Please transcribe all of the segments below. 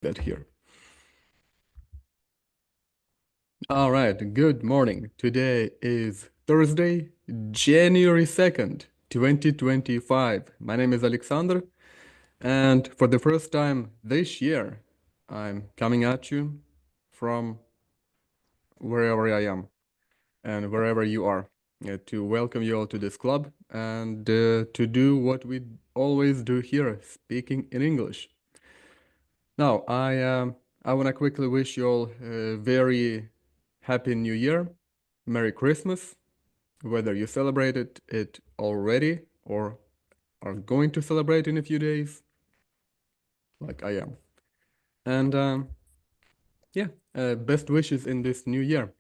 that here. All right, good morning. Today is Thursday, January 2nd, 2025. My name is Alexander, and for the first time this year, I'm coming at you from wherever I am and wherever you are to welcome you all to this club and to do what we always do here, speaking in English. Now, I want to quickly wish you all a very happy New Year, Merry Christmas, whether you celebrated it already or are going to celebrate in a few days, like I am. And yeah, best wishes in this new year.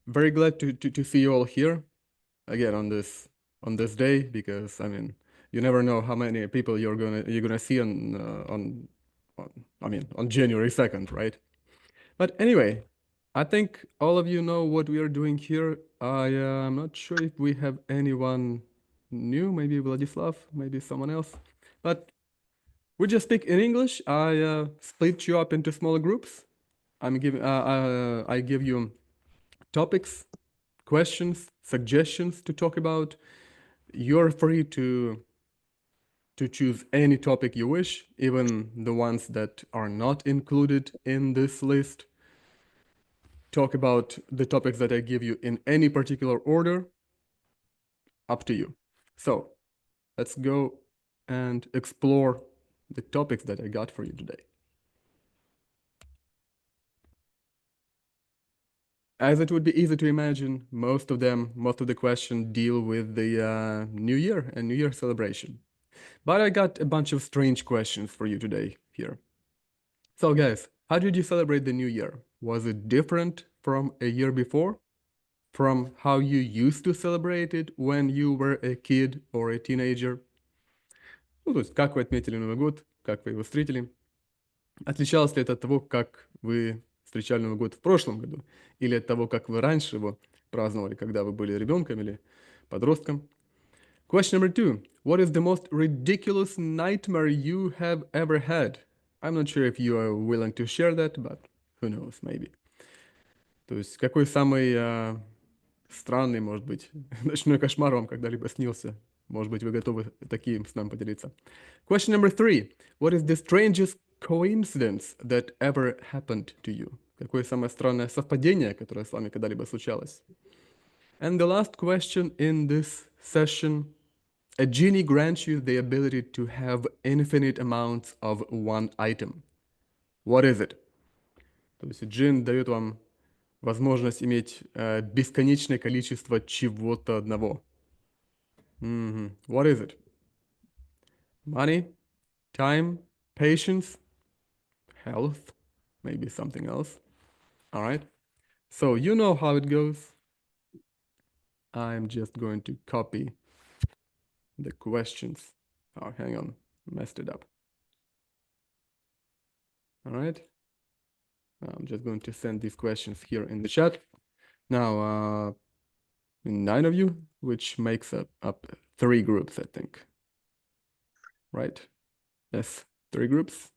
Very glad to see you all here again on this day, because I mean, you never know how many people you're gonna see on January 2nd, right? But anyway, I think all of you know what we are doing here. I'm not sure if we have anyone new, maybe Vladislav, maybe someone else. But we just speak in English. I split you up into smaller groups. I give you topics, questions, suggestions to talk about. You're free to choose any topic you wish, even the ones that are not included in this list. Talk about the topics that I give you in any particular order, up to you. So let's go and explore the topics that I got for you today. As it would be easy to imagine, most of the questions deal with the New Year and New Year celebration. But I got a bunch of strange questions for you today here. So guys, how did you celebrate the New Year? Was it different from a year before? From how you used to celebrate it when you were a kid or a teenager? Ну, то есть, как вы отметили Новый год, как вы его встретили? Отличалось ли это от того, как вы встречали Новый год в прошлом году? Или от того, как вы раньше его праздновали, когда вы были ребенком или подростком? Question number 2. What is the most ridiculous nightmare you have ever had? I'm not sure if you are willing to share that, but who knows, maybe. То есть, какой самый странный, может быть, ночной кошмар вам когда-либо снился? Может быть, вы готовы таким с нами поделиться? Question number 3. What is the strangest coincidence that ever happened to you? Какое самое странное совпадение, которое с вами когда-либо случалось? And the last question in this session. A genie grants you the ability to have infinite amounts of one item. What is it? То есть джин дает вам возможность иметь бесконечное количество чего-то одного. What is it? Money, time, patience, health, maybe something else. All right. So you know how it goes. I'm just going to copy the questions. Oh, hang on, messed it up. All right. I'm just going to send these questions here in the chat. Now, 9 of you, which makes up 3 groups, I think. Right? Yes, 3 groups.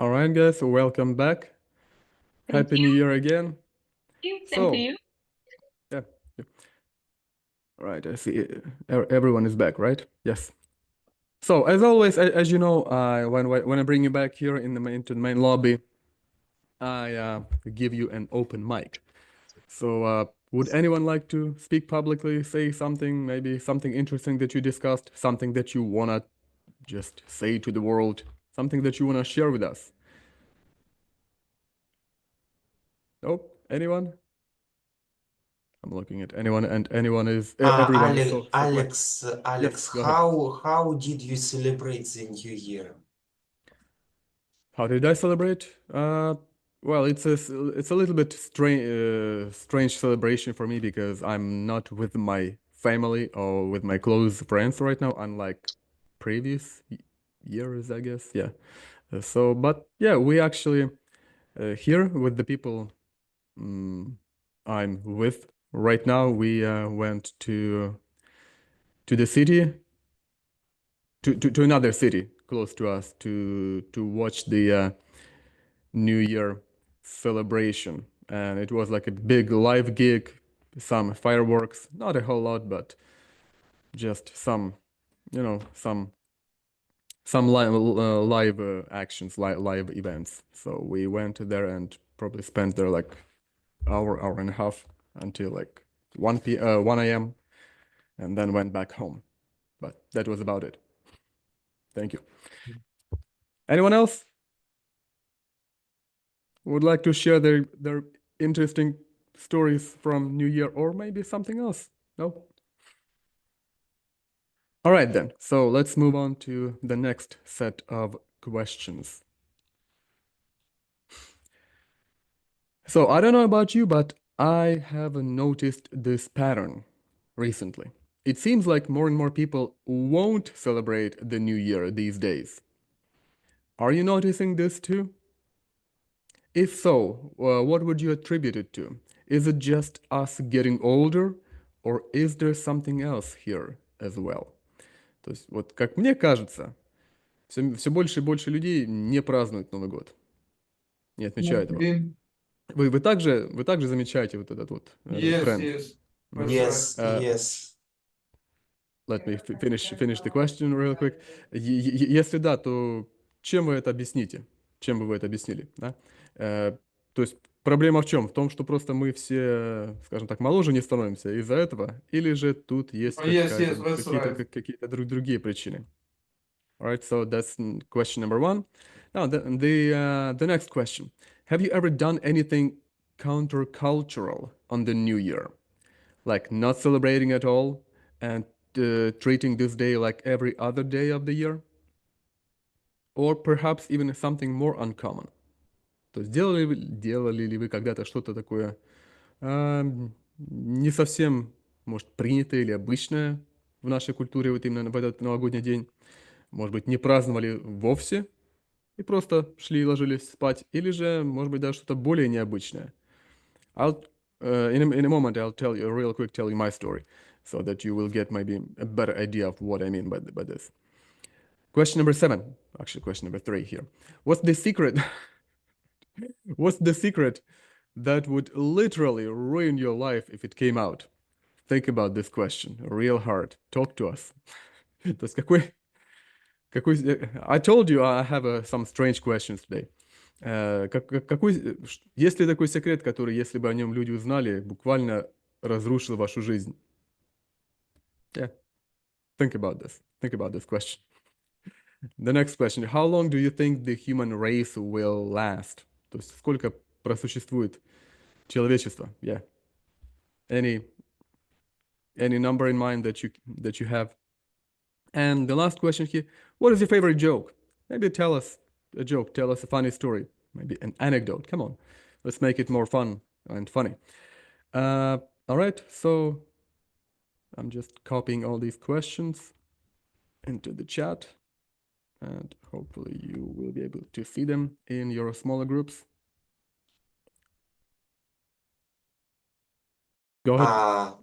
All right, guys, so welcome back. Happy New Year again. Same to you. Yeah. All right, I see everyone is back, right? Yes. So as always, as you know, when I bring you back here into the main lobby, I give you an open mic. So would anyone like to speak publicly, say something, maybe something interesting that you discussed, something that you wanna just say to the world, something that you wanna share with us? Nope, anyone? I'm looking at anyone, and anyone is everyone is so quiet. Alex, Go ahead. how did you celebrate the New Year? How did I celebrate? Well, it's a little bit strange celebration for me because I'm not with my family or with my close friends right now, unlike previous years, I guess. Yeah. But yeah, we actually here with the people I'm with Right now, we went to the city, to another city close to us to watch the New Year celebration, and it was like a big live gig, some fireworks, not a whole lot, but just some, you know, some live actions, live events. So we went there and probably spent there like hour and a half until like 1 a.m. and then went back home. But that was about it. Thank you. Anyone else would like to share their interesting stories from New Year or maybe something else? No? All right then. So let's move on to the next set of questions. So I don't know about you, but I have noticed this pattern recently. It seems like more and more people won't celebrate the New Year these days. Are you noticing this too? If so, what would you attribute it to? Is it just us getting older, or is there something else here as well? То есть, вот как мне кажется, все больше и больше людей не празднуют Новый год, не отмечают его. Вы также замечаете вот этот вот тренд? Yes, that's Mhm. right. Yes, yes. Let me finish the question real quick. Если да, то чем вы это объясните? Чем бы вы это объяснили? Да? То есть проблема в чем? В том, что просто мы все, скажем так, моложе не становимся из-за этого, или же тут есть Yes, that's right. какие-то другие причины? All right, so that's question number one. Now, the next question. Have you ever done anything countercultural on the New Year? Like not celebrating at all and treating this day like every other day of the year? Or perhaps even something more uncommon? То есть делали ли вы когда-то что-то такое не совсем, может, принятое или обычное в нашей культуре вот именно в этот новогодний день? Может быть, не праздновали вовсе и просто шли и ложились спать? Или же, может быть, даже что-то более необычное? I'll in a moment I'll tell you real quick tell you my story so that you will get maybe a better idea of what I mean by this. Question number 7, actually question number 3 here. What's the secret? What's the secret that would literally ruin your life if it came out? Think about this question real hard. Talk to us. То есть I told you I have some strange questions today. Есть ли такой секрет, который, если бы о нем люди узнали, буквально разрушил вашу жизнь? Yeah, think about this. Think about this question. The next question. How long do you think the human race will last? То есть сколько просуществует человечество? Yeah. Any number in mind that you have? And the last question here. What is your favorite joke? Maybe tell us a joke. Tell us a funny story. Maybe an anecdote. Come on. Let's make it more fun and funny. All right. So I'm just copying all these questions into the chat. And hopefully you will be able to see them in your smaller groups. Go ahead.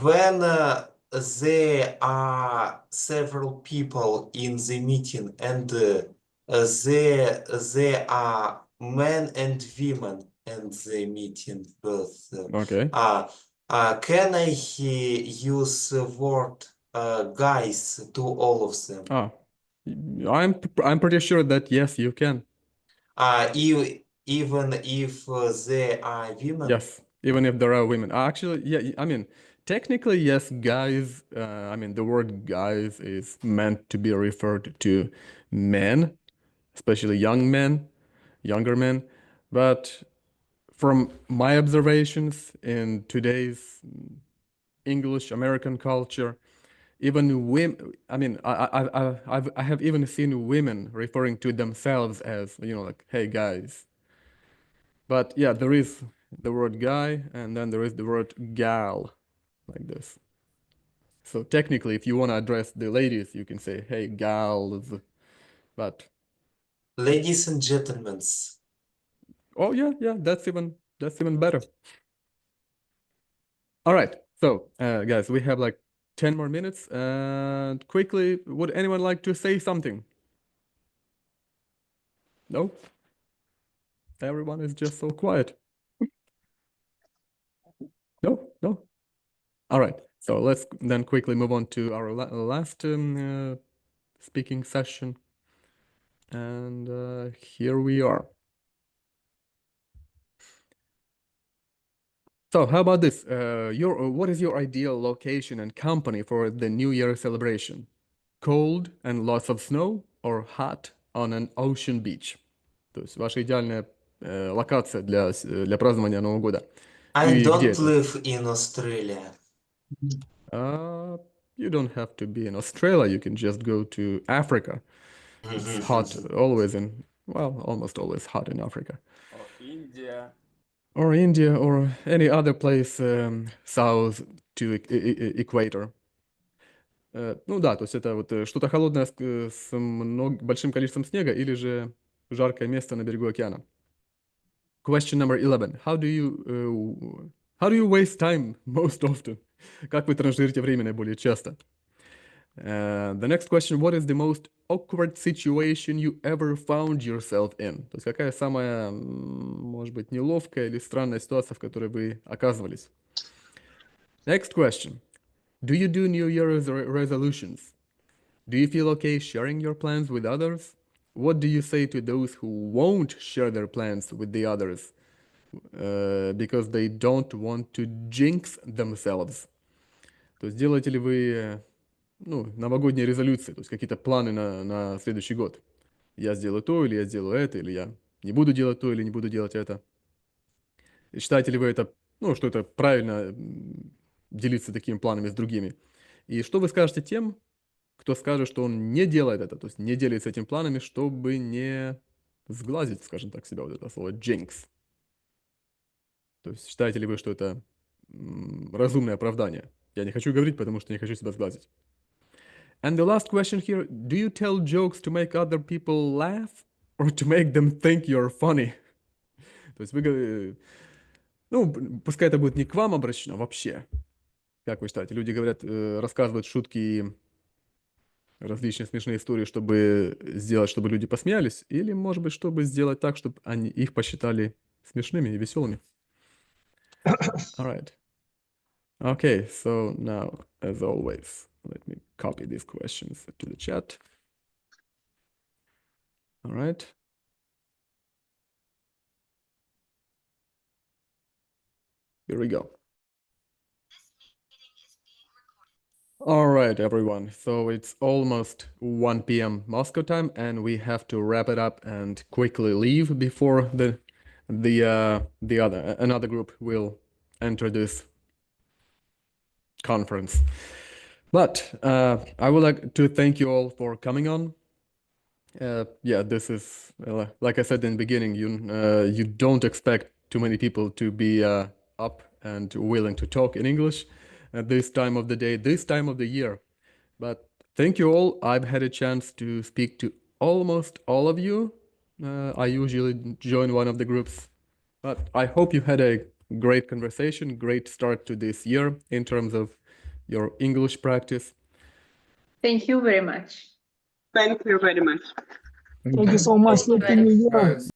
When there are several people in the meeting and there are men and women in the meeting both. Okay. Can I use the word guys to all of them? I'm pretty sure that yes, you can. Even if there are women? Yes, even if there are women. Actually, yeah, I mean, technically, yes, guys. I mean, the word guys is meant to be referred to men, especially young men, younger men. But from my observations in today's English American culture, even women, I mean, I have even seen women referring to themselves as, like, hey, guys. But yeah, there is the word guy, and then there is the word gal, like this. So technically, if you want to address the ladies, you can say, hey, gals. But Ladies and gentlemen. oh yeah, that's even better. All right. So, guys, we have like 10 more minutes. And quickly, would anyone like to say something? No? Everyone is just so quiet. No? No? All right. So let's then quickly move on to our last speaking session. And here we are. So how about this? What is your ideal location and company for the New Year celebration? Cold and lots of snow or hot on an ocean beach? То есть ваша идеальная локация для празднования Нового года. I И где don't это? live in Australia. You don't have to be in Australia. You can just go to Africa. It's hot always almost always hot in Africa. Or India. Or India, or any other place south to equator. Ну да, то есть это вот что-то холодное с большим количеством снега или же жаркое место на берегу океана. Question number 11. How do you waste time most often? Как вы транжирите время наиболее часто? The next question, what is the most awkward situation you ever found yourself in? То есть какая самая, может быть, неловкая или странная ситуация, в которой вы оказывались? Next question, do you do New Year's resolutions? Do you feel okay sharing your plans with others? What do you say to those who won't share their plans with the others because they don't want to jinx themselves? То есть делаете ли вы новогодние резолюции, то есть какие-то планы на следующий год? Я сделаю то, или я сделаю это, или я не буду делать то, или не буду делать это. И считаете ли вы это, что это правильно делиться такими планами с другими? И что вы скажете тем, кто скажет, что он не делает это, то есть не делится этими планами, чтобы не сглазить, скажем так, себя, вот это слово jinx? То есть считаете ли вы, что это разумное оправдание? Я не хочу говорить, потому что не хочу себя сглазить. And the last question here, do you tell jokes to make other people laugh or to make them think you're funny? То есть вы, пускай это будет не к вам обращено вообще. Как вы считаете? Люди говорят, рассказывают шутки и различные смешные истории, чтобы сделать, чтобы люди посмеялись, или, может быть, чтобы сделать так, чтобы они их посчитали смешными и веселыми? All right. Okay, so now, as always, let me copy these questions to the chat. All right. Here we go. All right, everyone. So it's almost 1 p.m. Moscow time, and we have to wrap it up and quickly leave before another group will enter this conference. But I would like to thank you all for coming on. This is like I said in the beginning. You don't expect too many people to be up and willing to talk in English at this time of the day, this time of the year. But thank you all. I've had a chance to speak to almost all of you. I usually join one of the groups, but I hope you had a great conversation, great start to this year in terms of your English practice. Thank you very much. Thank you very much. Thank you so much. Happy New Year.